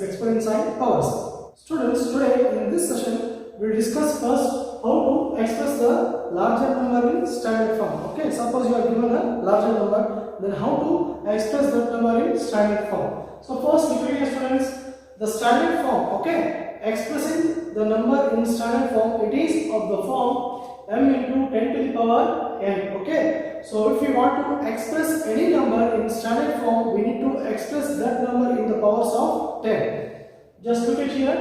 exponent sign powers. Students, today in this session we will discuss first how to express the larger number in standard form. Okay, suppose you are given a larger number, then how to express that number in standard form. So first, look at students, the standard form. Okay, expressing the number in standard form, it is of the form m into 10 to the power n. Okay, so if we want to express any number in standard form, we need to express that number in the powers of 10. Just look at here,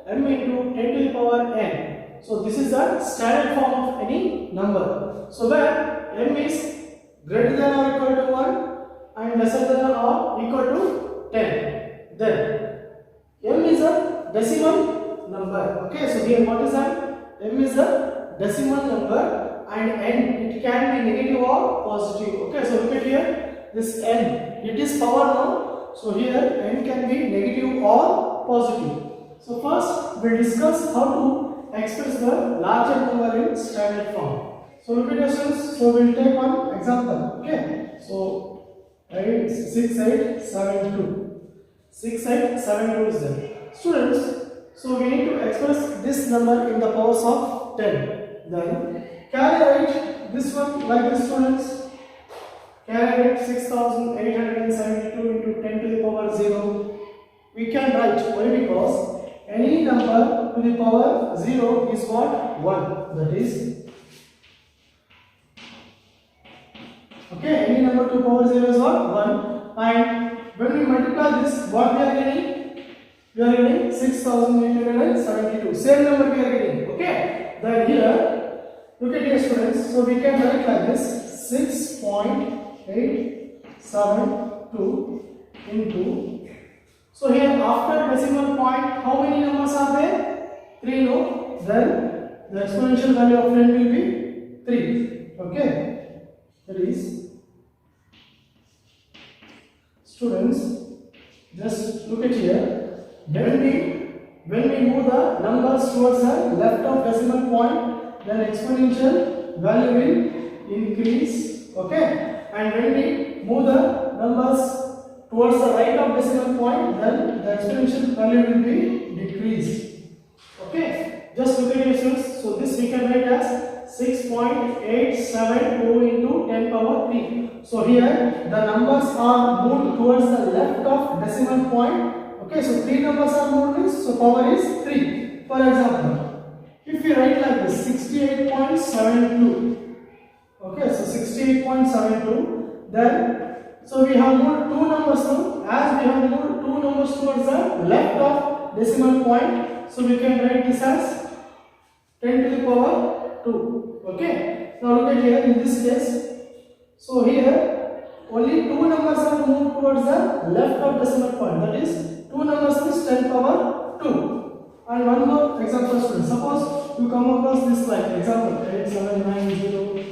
m into 10 to the power n. So this is the standard form of any number. So where m is greater than or equal to 1 and lesser than or equal to 10, then m is a decimal number. Okay, so here what is that? M is a decimal number and n, it can be negative or positive. Okay, so look at here, this n, it is power now. So here n can be negative or positive. So first we will discuss how to express the larger number in standard form. So look at your students, so we will take one example. Okay, so 6872. 6872 is there. Students, so we need to express this number in the powers of 10. Then can I write this one like this, students? Can I write 6872 into 10 to the power 0? We can write. Why? Because any number to the power 0 is what? 1. That is, okay, any number to the power 0 is what? 1. And when we multiply this, what we are getting? We are getting 6872. Same number we are getting. Okay, then here, look at here students, so we can write like this, 6.872 into, so here after decimal point, how many numbers are there? 3, no? Then the exponential value of 10 will be 3. Okay, that is, students, just look at here, when we move the numbers towards the left of decimal point, then exponential value will increase. Okay, and when we move the numbers towards the right of decimal point, then the exponential value will be decreased. Okay, just look at your students. So this we can write as 6.872 into 10 power 3. So here the numbers are moved towards the left of decimal point. Okay, so 3 numbers are moved, so power is 3. For example, if we write like this, 68.72. Okay, so 68.72. Then, so we have moved 2 numbers now. As we have moved 2 numbers towards the left of decimal point, so we can write this as 10 to the power 2. Okay, now look at here in this case. So here only 2 numbers are moved towards the left of decimal point. That is, 2 numbers is 10 power 2. And one more example, students. Suppose you come across this line, example 8790.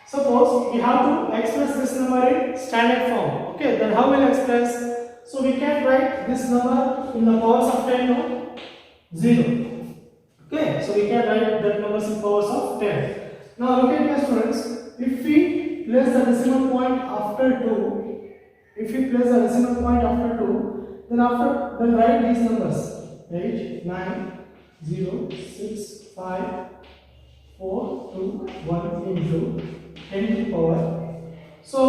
Suppose we have to express this number in standard form. Okay, then how will express? So we can write this number in the powers of 10, no? 0. Okay, so we can write that numbers in powers of 10. Now look at here, students. If we place the decimal point after 2, then write these numbers 8, 9, 0, 6, 5, 4, 2, 1 into 10 to the power. So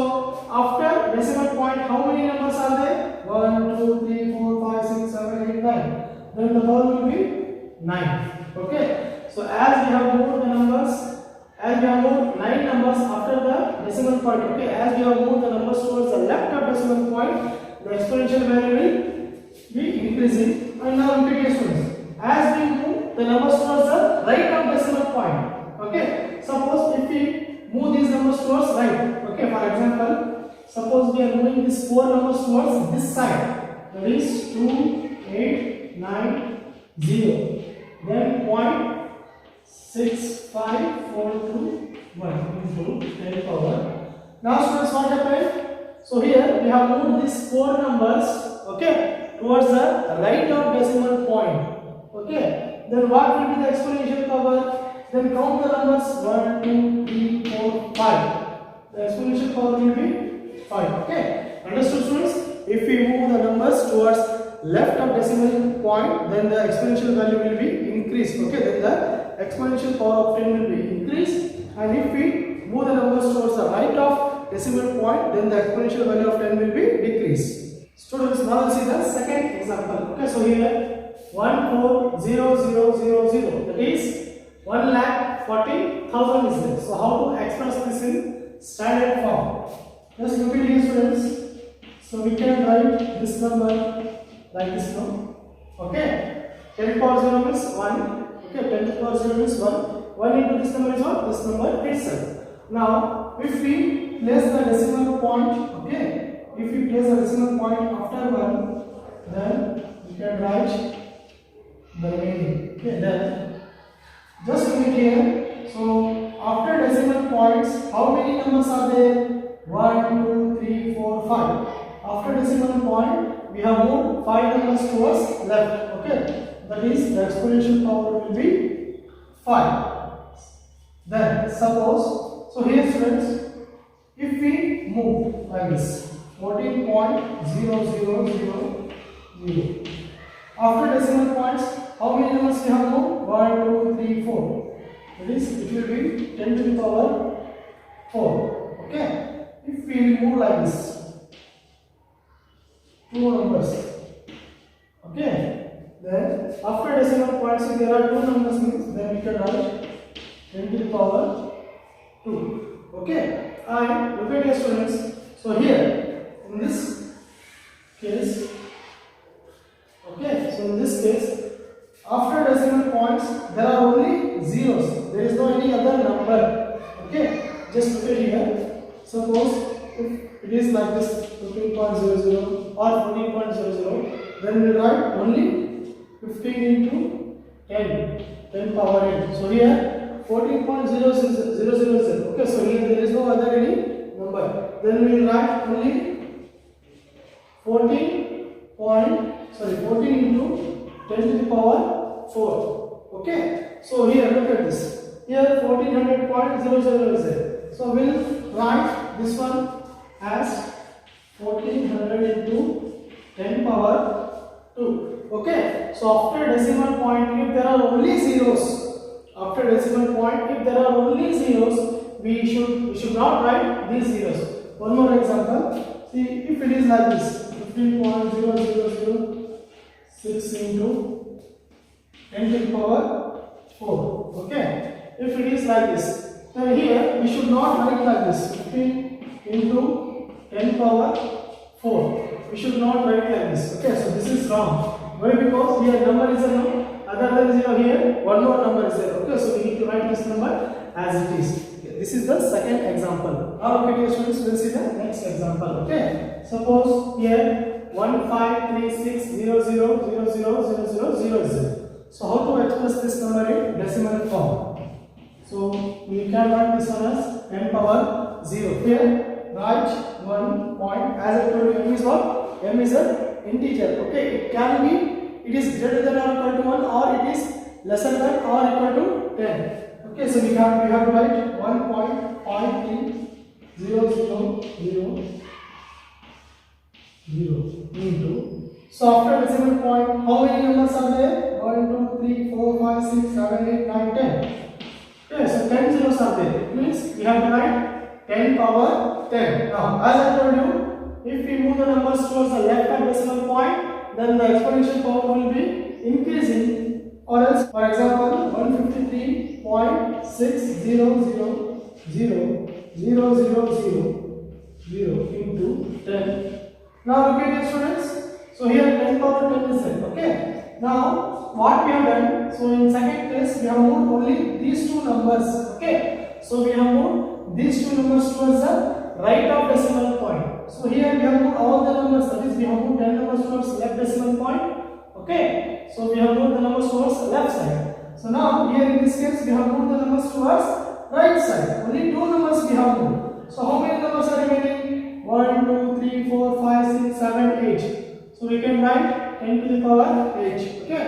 after decimal point, how many numbers are there? 1, 2, 3, 4, 5, 6, 7, 8, 9. Then the power will be 9. Okay, so as we have moved the numbers, as we have moved 9 numbers after the decimal point, okay, as we have moved the numbers towards the left of decimal point, the exponential value will be increasing. And now look at your students, as we move the numbers towards the right of decimal point, okay, suppose if we move these numbers towards right, okay, for example, suppose we are moving these 4 numbers towards this side, that is 2, 8, 9, 0, then point 6, 5, 4, 2, 1 into 10 power. Now students, what happened? So here we have moved these 4 numbers, okay, towards the right of decimal point. Okay, then what will be the exponential power? Then count the numbers 1, 2, 3, 4, 5. The exponential power will be 5. Okay, understood students? If we move the numbers towards left of decimal point, then the exponential value will be increased. Okay, then the exponential power of 10 will be increased, and if we move the numbers towards the right of decimal point, then the exponential value of 10 will be decreased. Students, now let's see the second example. Okay, so here 140,000, that is 1,40,000 is there. So how to express this in standard form? Just look at here students. So we can write this number like this now. Okay, 10 power 0 means 1. Okay, 10 power 0 means 1. 1 into this number is what? This number itself. Now if we place the decimal point, okay, if we place the decimal point after 1, then we can write the remaining. Okay, then just look at here. So after decimal points, how many numbers are there? 1, 2, 3, 4, 5. After decimal point, we have moved 5 numbers towards left. Okay, that is the exponential power will be 5. Then suppose, so here students, if we move like this 14.0000, after decimal points, how many numbers we have moved? 1, 2, 3, 4. That is, it will be 10 to the power 4. Okay, if we move like this, 2 numbers. Okay, then after decimal points, if there are 2 numbers means, then we can write 10 to the power 2. Okay, and look at your students. So here in this case, okay, so in this case, after decimal points, there are only zeros. There is no any other number. Okay, just look at here. Suppose if it is like this 15.00 or 14.00, then we write only 15 into 10 power 8. So here 14.0000. Okay, so here there is no other any number. Then we will write only 14 into 10 to the power 4. Okay, so here look at this. Here 1400.00 is there. So we'll write this one as 1400 into 10 power 2. Okay, so after decimal point, if there are only zeros, after decimal point, if there are only zeros, we should not write these zeros. One more example. See, if it is like this, 15.0006 into 10 to the power 4. Okay, if it is like this, then here we should not write like this, 15 into 10 power 4. We should not write like this. Okay, so this is wrong. Why? Because here number is a no, other than 0 here, one more number is there. Okay, so we need to write this number as it is. Okay, this is the second example. Now look at your students, we'll see the next example. Okay, suppose here 1536000000 is there. So how to express this number in decimal form? So we can write this one as 10 power 0. Here write 1 point. As I told you, m is what? M is an integer. Okay, it is greater than or equal to 1, or it is lesser than or equal to 10. Okay, so we have to write 1.530000 into. So after decimal point, how many numbers are there? 1, 2, 3, 4, 5, 6, 7, 8, 9, 10. Okay, so 10 zeros are there. It means we have to write 10 power 10. Now, as I told you, if we move the numbers towards the left hand decimal point, then the exponential power will be increasing. Or else, for example, 153.60000000 into 10. Now look at it students. So here 10 power 10 is there. Okay. Now what we have done, so in second place we have moved only these 2 numbers. Okay. So we have moved these 2 numbers towards the right of decimal point. So here we have moved all the numbers, that is we have moved 10 numbers towards left decimal point. Okay. So we have moved the numbers towards left side. So now here in this case we have moved the numbers towards right side. Only 2 numbers we have moved. So how many numbers are remaining? 1, 2, 3, 4, 5, 6, 7, 8. So we can write 10 to the power 8. Okay.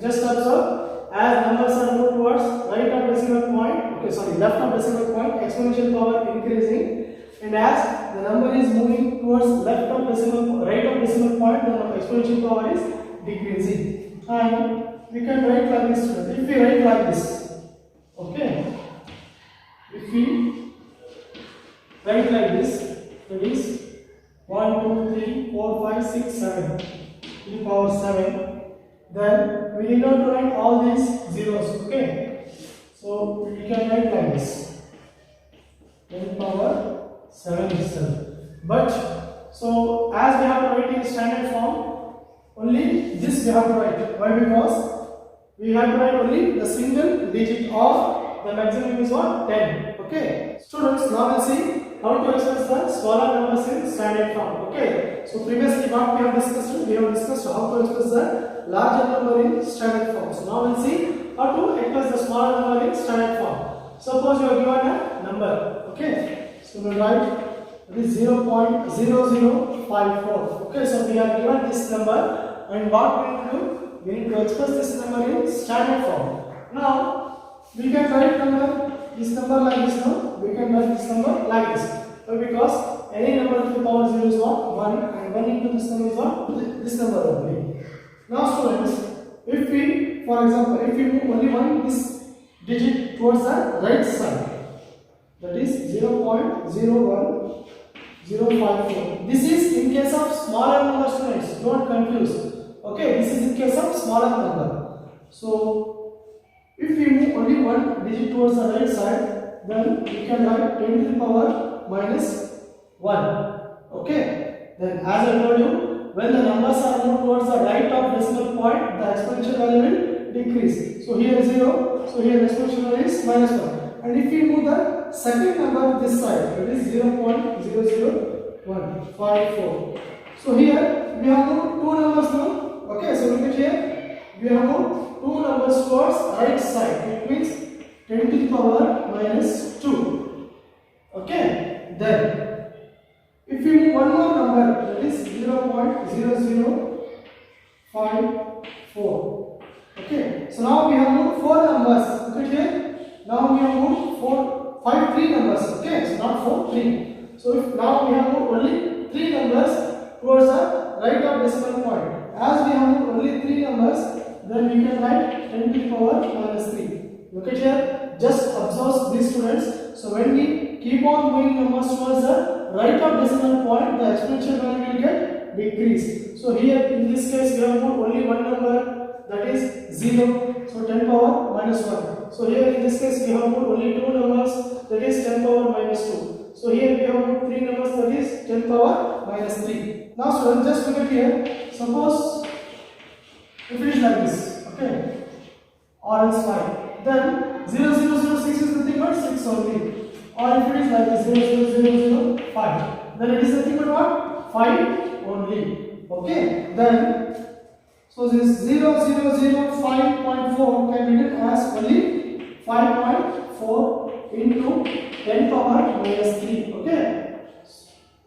Just observe, as numbers are moved towards right of decimal point, okay, sorry, left of decimal point, exponential power increasing, and as the number is moving towards left of decimal, right of decimal point, the exponential power is decreasing. And we can write like this. If we write like this, okay, if we write like this, that is 1, 2, 3, 4, 5, 6, 7 to the power 7, then we need not to write all these zeros, okay. So we can write like this, 10 power 7 itself. But so as we have to write in standard form, only this we have to write. Why? Because we have to write only the single digit of the maximum is what? 10. Okay. Students, now we'll see how to express the smaller numbers in standard form. Okay. So previously what we have discussed how to express the larger number in standard form. So now we'll see how to express the smaller number in standard form. Suppose you are given a number. Okay. So we'll write it is 0.0054. Okay. So we have given this number, and what we need to do? We need to express this number in standard form. Now we can write this number like this. Now we can write this number like this. So because any number to the power 0 is what? 1, and 1 into this number is what? This number only. Now students, if we, for example, if we move only one this digit towards the right side, that is 0.01054. This is in case of smaller number, students. Don't confuse. Okay, this is in case of smaller number. So if we move only one digit towards the right side, then we can write 10 to the power minus 1. Okay, then as I told you, when the numbers are moved towards the right of decimal point, the exponential value will decrease. So here 0, so here exponential value is minus 1. And if we move the second number this side, that is 0.00154. So here we have moved two numbers now. Okay, so look at here, we have moved two numbers towards right side. It means 10 to the power minus 2. Okay, then if we move one more number, that is 0.0054. Okay, so now we have moved four numbers. Look at here, now we have moved three numbers. Okay, so not 4, 3. So if now we have moved only 3 numbers towards the right of decimal point. As we have moved only 3 numbers, then we can write 10 to the power minus 3. Look at here, just observe these students. So when we keep on moving numbers towards the right of decimal point, the exponential value will get decreased. So here in this case we have moved only one number, that is 0. So 10 power minus 1. So here in this case we have moved only 2 numbers, that is 10 power minus 2. So here we have moved 3 numbers, that is 10 power minus 3. Now students, just look at here. Suppose if it is like this, okay, or else 5, then 0006 is nothing but 6 only. Or if it is like this, 00005, then it is nothing but what? 5 only. Okay, then so this 0005.4 can be written as only 5.4 into 10 power minus 3. Okay,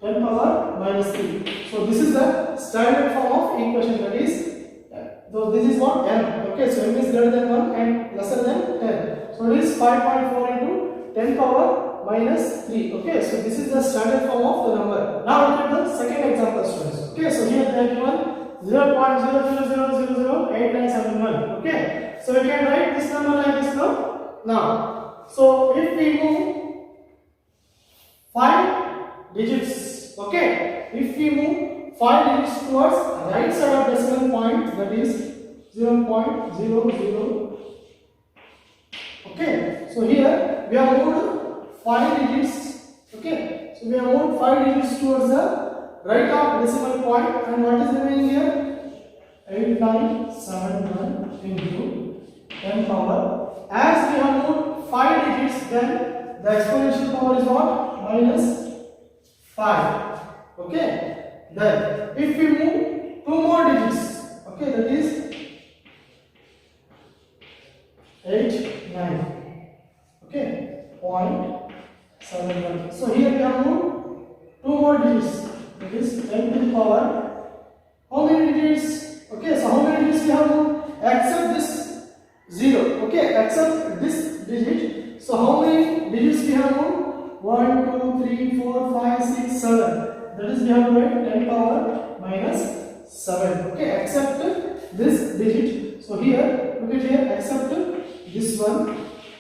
10 power minus 3. So this is the standard form of equation, that is, so this is what? M. Okay, so M is greater than 1 and lesser than 10. So it is 5.4 into 10 power minus 3. Okay, so this is the standard form of the number. Now look at the second example, students. Okay, so here they are given 0.00008971. Okay, so we can write this number like this now. Now, so if we move 5 digits, okay, if we move 5 digits towards right side of decimal point, that is 0.00. Okay, so here we have moved 5 digits. Okay, so we have moved 5 digits towards the right of decimal point, and what is remaining here? 8971 into 10 power. As we have moved 5 digits, then the exponential power is what? Minus 5. Okay, then if we move 2 more digits, okay, that is 8, 9. Okay, 0.71. So here we have moved 2 more digits, that is 10 to the power. How many digits? Okay, so how many digits we have moved? Except this 0. Okay, except this digit. So how many digits we have moved? 1, 2, 3, 4, 5, 6, 7. That is we have to write 10 power minus 7. Okay, except this digit. So here, look at here, except this one.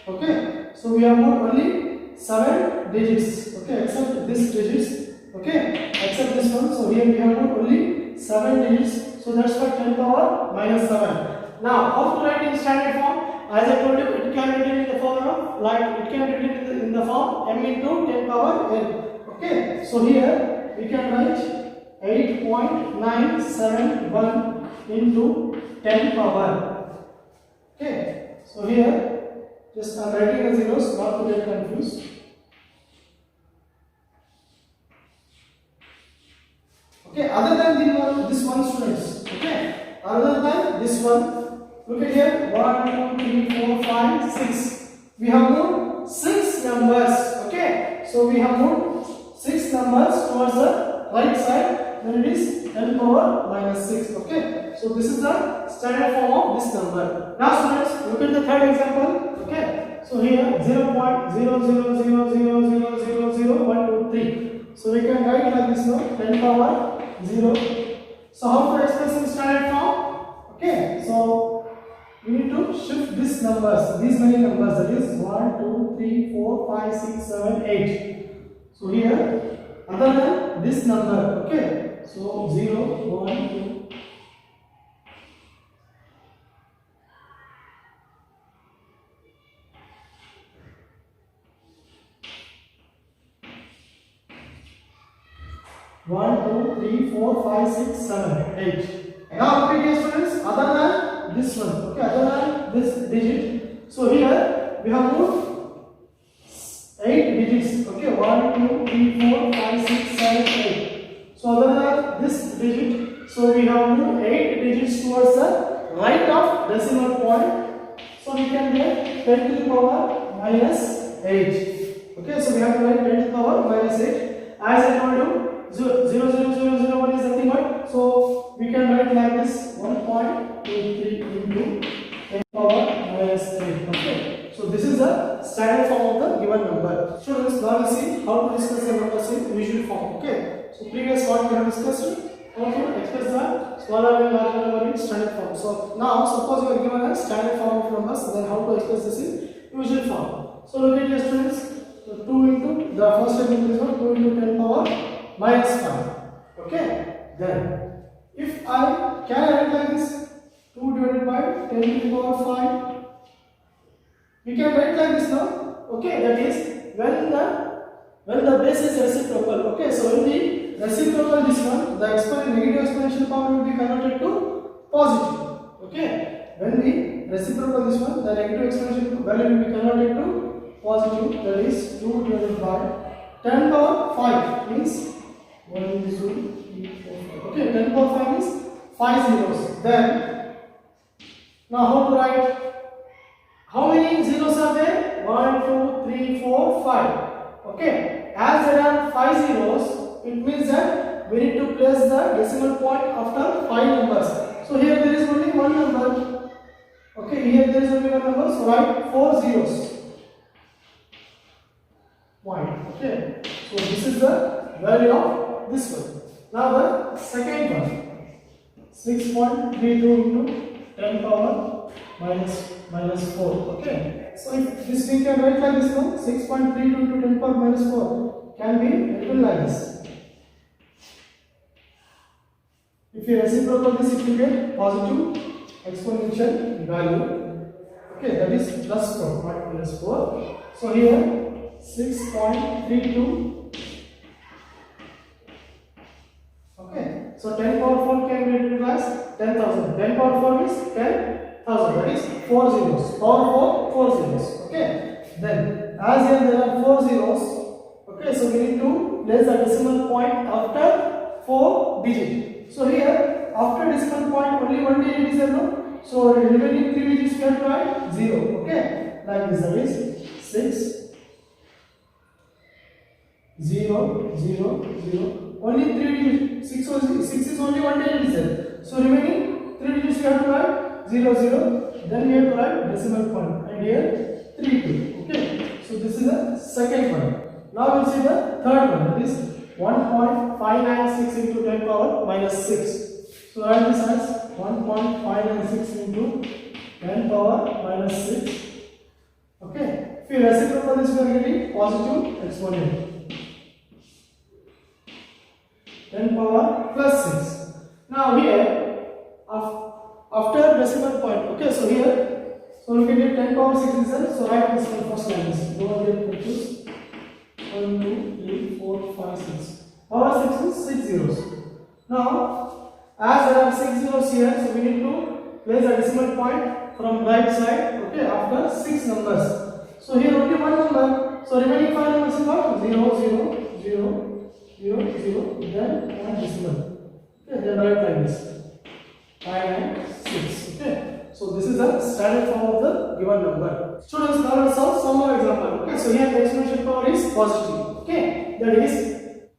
Okay, so we have got only 7 digits. Okay, except this digits. Okay, except this one. So here we have got only 7 digits. So that's why 10 power minus 7. Now, how to write in standard form? As I told you, it can be written in the form of, like, it can be written in the form m into 10 power n. Okay, so here we can write 8.971 into 10 power. Okay, so here just I am writing the zeros not to get confused. Okay, other than this one students, okay, other than this one, look at here, 1, 2, 3, 4, 5, 6. We have moved 6 numbers. Okay, so we have moved 6 numbers towards the right side. Then it is 10 power minus 6. Okay, so this is the standard form of this number. Now students, look at the third example. Okay, so here 0.0000000123. So we can write like this now, 10 power 0. So how to express in standard form? Okay, so we need to shift these numbers, these many numbers, that is 1, 2, 3, 4, 5, 6, 7, 8. So here, other than this number, okay, so 0, 1, 2, 1, 2, 3, 4, 5, 6, 7, 8. Now look at here students, other than this one, okay, other than this digit. So here we have moved 8 digits, okay, 1, 2, 3, 4, 5, 6, 7, 8. So other than this digit, so we have moved 8 digits towards the right of decimal point. So we can get 10 to the power minus 8. Okay, so we have to write 10 to the power minus 8. As I told you, 0.00001 is nothing but, so we can write like this, 1.23 into 10 power minus 8. Okay, so this is the standard form of the given number. Students, now we see how to discuss the numbers in usual form. Okay, so previous one we have discussed how to express the smaller and larger number in standard form. So now suppose you are given a standard form of numbers, then how to express this in usual form. So look at your students, so 2 into the first element is 2 into 10 power minus 5. Okay, then if I can write like this, 2 divided by 10 to the power 5, we can write like this now. Okay, that is when the base is reciprocal. Okay, so when the reciprocal this one, the negative exponential power will be converted to positive. Okay, when the reciprocal this one, the negative exponential value will be converted to positive. That is 2 divided by 10 power 5 means 1, 2, 3, 4, 5. Okay, 10 power 5 means 5 zeros. Then now how to write? How many zeros are there? 1, 2, 3, 4, 5. Okay, as there are 5 zeros, it means that we need to place the decimal point after 5 numbers. So here there is only one number. Okay, here there is only one number. So write 4 zeros. Point. Okay, so this is the value of this one. Now the second one, 6.32 into 10 power minus 4. Okay, so if this we can write like this one, 6.32 into 10 power minus 4 can be written like this. If you reciprocal this, it will get positive exponential value. Okay, that is plus 4, not minus 4. So here 6.32. Okay, so 10 power 4 can be written as 10,000. 10 power 4 is 10,000. That is 4 zeros. Power 4 zeros. Okay, then as here there are 4 zeros. Okay, so we need to place the decimal point after 4 digits. So here after decimal point only one digit is there, no? So remaining 3 digits we have to write 0. Okay, like this, that is 6 0 0 0. Only 3 digits. 6 is only one digit is there. So remaining 3 digits we have to write 0 0. Then we have to write decimal point, and here 3 2. Okay, so this is the second one. Now we'll see the third one, that is 1.596 into 10 power minus 6. So write this as 1.596 into 10 power minus 6. Okay, if you reciprocate this, we are getting positive exponent. 10 power plus 6. Now here, after decimal point, okay, so here, so look at it, 10 power 6 is there, so write this one first line. Don't get confused. 1, 2, 3, 4, 5, 6. Power 6 is 6 zeros. Now, as there are 6 zeros here, so we need to place a decimal point from right side, okay, after 6 numbers. So here only one number, so remaining 5 numbers is what? 0, 0, 0, 0, 0, then one decimal. Okay, then write like this. 5 and 6. Okay, so this is the standard form of the given number. Students, now let's solve some more example. Okay, so here the exponential power is positive. Okay, that is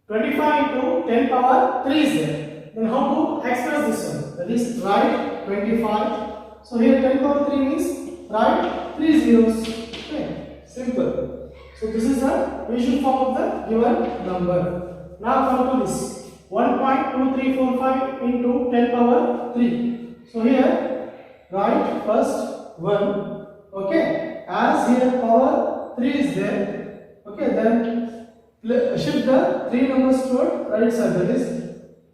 25 into 10 power 3 is there. Then how to express this one? That is write 25. So here 10 power 3 means write 3 zeros. Okay, simple. So this is the usual form of the given number. Now come to this 1.2345 into 10 power 3. So here write first 1. Okay, as here power 3 is there. Okay, then shift the 3 numbers toward right side, that is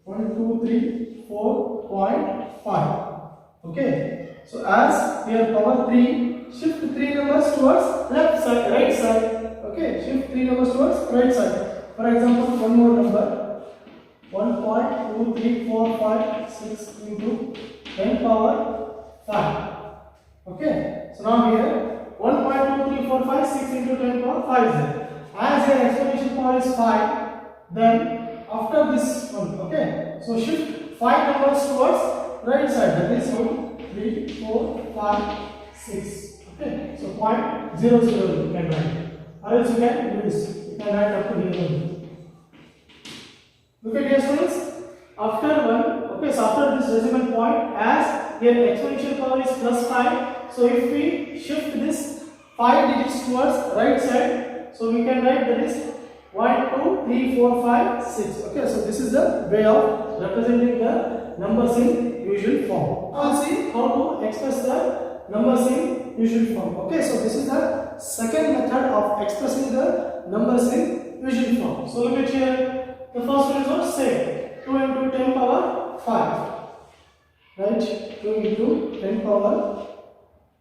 1, 2, 3, 4.5. Okay, so as here power 3, shift 3 numbers towards left side, right side. Okay, shift 3 numbers towards right side. For example, one more number 1.23456 into 10 power 5. Okay, so now here 1.23456 into 10 power 5 is there. As your exponential power is 5, then after this one, okay, so shift 5 numbers towards right side, that is 1, 3, 4, 5, 6. Okay, so 0.00 you can write, or else you can do this, you can write up to here. Look at here students, after 1, okay, so after this decimal point, as here exponential power is plus 5, so if we shift this 5 digits towards right side, so we can write that is 1, 2, 3, 4, 5, 6. Okay, so this is the way of representing the numbers in usual form. Now we'll see how to express the numbers in usual form. Okay, so this is the second method of expressing the numbers in usual form. So look at here. The first one is what? Say 2 into 10 power 5. Right? 2 into 10 power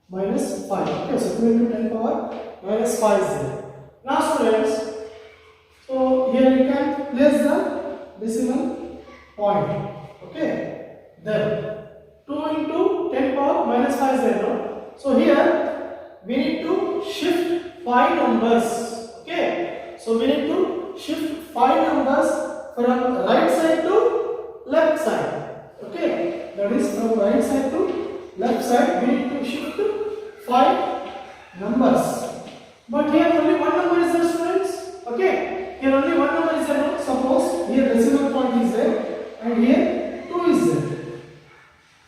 minus 5. Okay, so 2 into 10 power minus 5 is there. Now students, so here you can place the decimal point. Okay, then 2 into 10 power minus 5 is there. No? So here we need to shift 5 numbers. Okay, so we need to shift 5 numbers from right side to left side. Okay, that is from right side to left side we need to shift 5 numbers. But here only one number is there, students. Okay, here only one number is there. Suppose here decimal point is there and here 2 is there.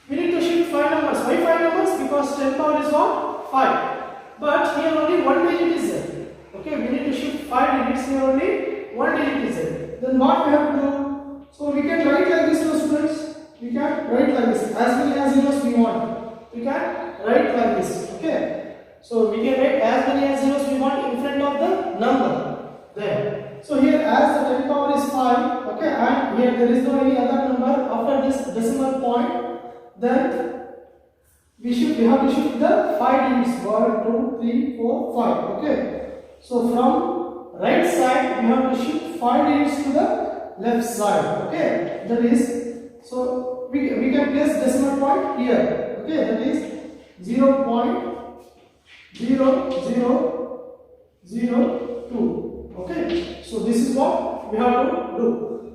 We need to shift 5 numbers. Why 5 numbers? Because 10 power is what? 5. But here only one digit is there. Okay, we need to shift 5 digits. Here only one digit is there. Then what we have to do? So we can write like this, students. We can write like this. As many as zeros we want, we can write like this. Okay. So we can write as many as zeros we want in front of the number there. So here as the 10 power is 5, okay, and here there is no any other number after this decimal point, then we have to shift the 5 digits. 1, 2, 3, 4, 5. Okay. So from right side we have to shift 5 digits to the left side. Okay. That is, so we can place decimal point here. Okay. That is 0.0002. Okay, so this is what we have to do.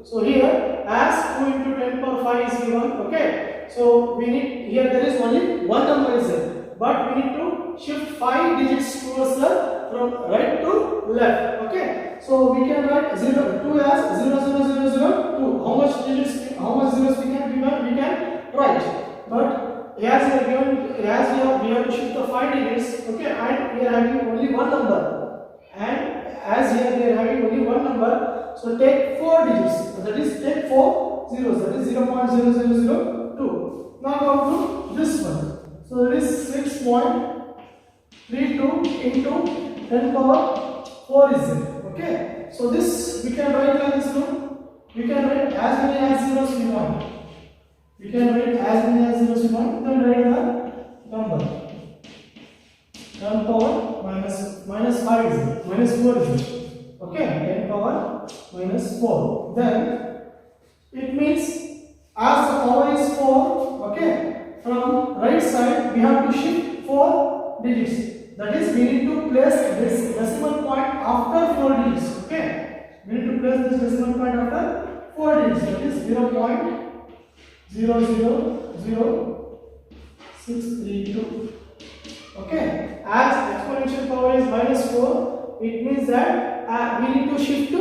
So here as 2 into 10 power 5 is given. Okay, so we need, here there is only one number is there, but we need to shift 5 digits towards the from right to left. Okay, so we can write 2 as 00002. How much digits, how much zeros we can write, but as we are given, as we have to shift the 5 digits. Okay, and we are having only one number, and as here we are having only one number, so take 4 digits, that is take 4 zeros, that is 0.0002. Now come to this one, so that is 6.32 into 10 power 4 is there. Okay, so this we can write like this, no? We can write as many as zeros we want. We can write as many as zeros we want, then write the number 10 power minus 5 is it, minus 4 is it. Okay, 10 power minus 4. Then it means as the power is 4, okay, from right side we have to shift 4 digits. That is, we need to place this decimal point after 4 digits. Okay, we need to place this decimal point after 4 digits. That is 0.000632. Okay, as exponential power is minus 4, it means that we need to shift to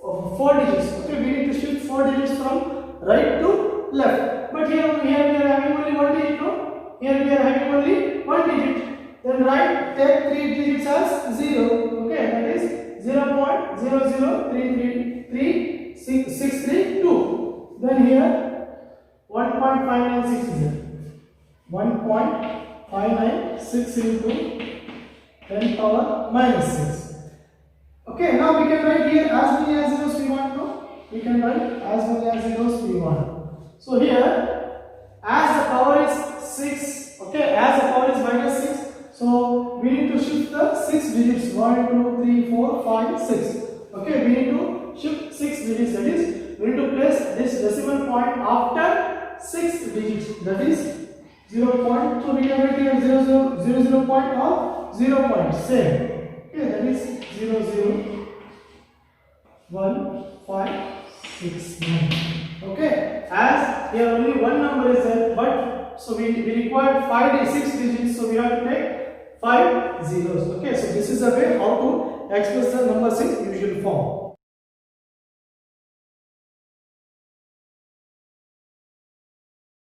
4 digits. Okay, we need to shift 4 digits from right to left. But here we are having only 1 digit. No, here we are having only 1 digit. Then right, take 3 digits as 0. Okay, that is 0.0033632. Then here 1.596 is there. 1.596 into 10 power minus 6. Okay, now we can write here as many as zeros we want to. We can write as many as zeros we want. So here, as the power is 6, okay, as the power is minus 6, so we need to shift the 6 digits. 1, 2, 3, 4, 5, 6. Okay, we need to shift 6 digits. That is, we need to place this decimal point after 6 digits. That is 0. So we can write here 0 point or 0 point. Same. Okay, that is 0.01569. Okay, as here only one number is there, but so we require 6 digits, so we have to take 5 zeros. Okay, so this is the way how to express the numbers in usual form.